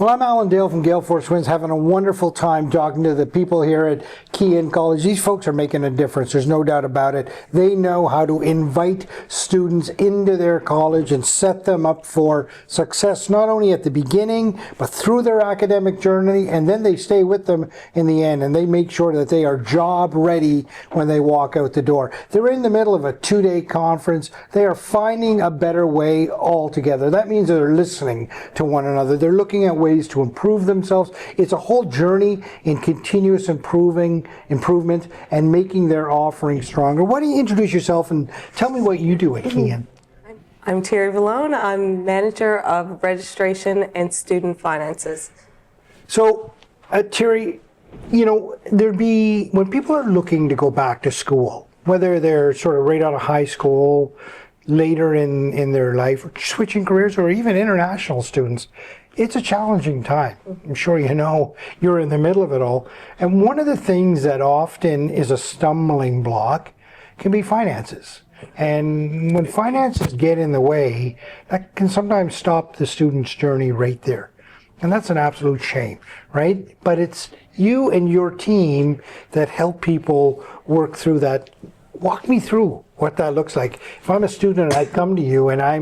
Well, I'm Alan Dale from GaleForceWins, having a wonderful time talking to the people here at Keyin College. These folks are making a difference, there's no doubt about it. They know how to invite students into their college and set them up for success, not only at the beginning, but through their academic journey, and then they stay with them in the end, and they make sure that they are job ready when they walk out the door. They're in the middle of a 2-day conference. They are finding a better way altogether. That means that they're listening to one another. They're looking at ways to improve themselves. It's a whole journey in continuous improvement and making their offering stronger. Why don't you introduce yourself and tell me what you do at Keyin? I'm Terri Valone. I'm Manager of Registration and Student Finances. So, Terri, you know, when people are looking to go back to school, whether they're sort of right out of high school, later in their life, switching careers, or even international students, it's a challenging time. I'm sure you know you're in the middle of it all. And one of the things that often is a stumbling block can be finances. And when finances get in the way, that can sometimes stop the student's journey right there. And that's an absolute shame, right? But it's you and your team that help people work through that. Walk me through what that looks like. If I'm a student and I come to you and I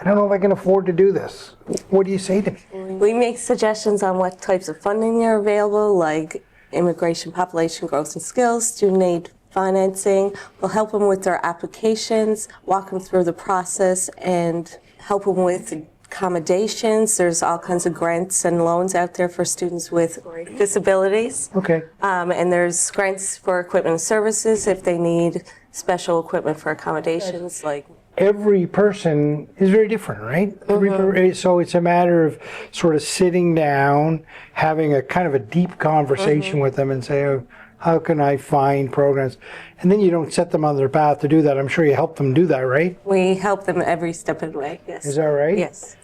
don't know if I can afford to do this, what do you say to me? We make suggestions on what types of funding are available, like immigration, population growth and skills, student aid financing. We'll help them with their applications, walk them through the process, and help them with accommodations. There's all kinds of grants and loans out there for students with disabilities. Okay. And there's grants for equipment and services if they need special equipment for accommodations, like every person is very different, right? So it's a matter of sort of sitting down, having a kind of a deep conversation with them and say, oh, how can I find programs? And then you don't set them on their path to do that. I'm sure you help them do that, right? We help them every step of the way, yes. Is that right? Yes.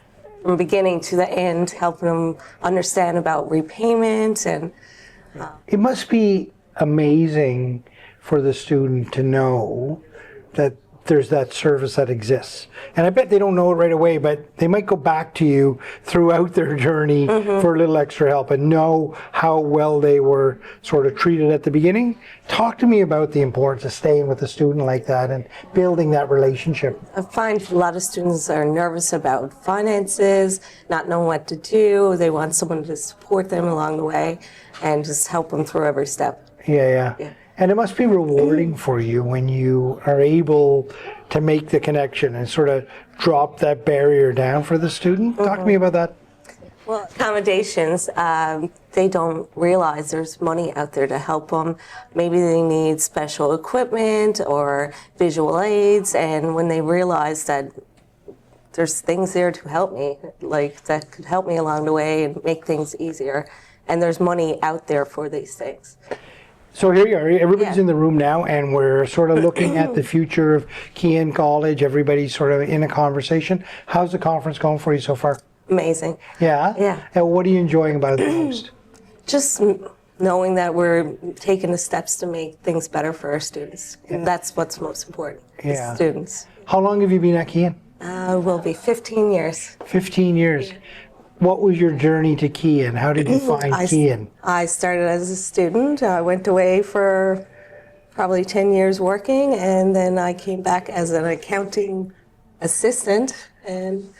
From beginning to the end, helping them understand about repayment and... It must be amazing for the student to know that there's that service that exists. And I bet they don't know it right away, but they might go back to you throughout their journey for a little extra help and know how well they were sort of treated at the beginning. Talk to me about the importance of staying with a student like that and building that relationship. I find a lot of students are nervous about finances, not knowing what to do. They want someone to support them along the way and just help them through every step. Yeah. And it must be rewarding for you when you are able to make the connection and sort of drop that barrier down for the student. Talk to me about that. Well, accommodations, they don't realize there's money out there to help them. Maybe they need special equipment or visual aids, and when they realize that there's things there to help me, like that could help me along the way and make things easier, and there's money out there for these things. So here you are, everybody's in the room now, and we're sort of looking at the future of Keyin College. Everybody's sort of in a conversation. How's the conference going for you so far? Amazing. Yeah? Yeah. And what are you enjoying about it the most? Just knowing that we're taking the steps to make things better for our students. And that's what's most important, the students. How long have you been at Keyin? Will be 15 years. 15 years. What was your journey to Keyin? How did you find Keyin? I started as a student. I went away for probably 10 years working, and then I came back as an accounting assistant and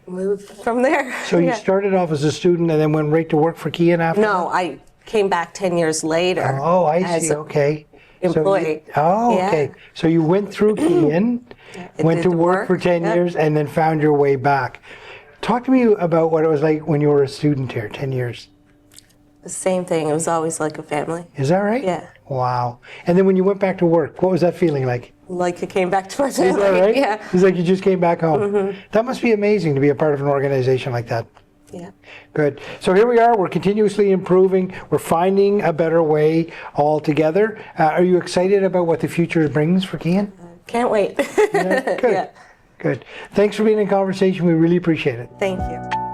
moved from there. So you started off as a student and then went right to work for Keyin after that? No, I came back 10 years later. Oh, I see. Okay. Employee. Okay. So you went through Keyin, went to work for 10 years, and then found your way back. Talk to me about what it was like when you were a student here, 10 years. The same thing. It was always like a family. Is that right? Yeah. Wow. And then when you went back to work, what was that feeling like? Like I came back to my family. Is that right? Yeah. It's like you just came back home. That must be amazing to be a part of an organization like that. Yeah. Good. So here we are. We're continuously improving. We're finding a better way altogether. Are you excited about what the future brings for Keyin? Can't wait. Yeah? Good. Yeah. Good. Thanks for being in conversation. We really appreciate it. Thank you.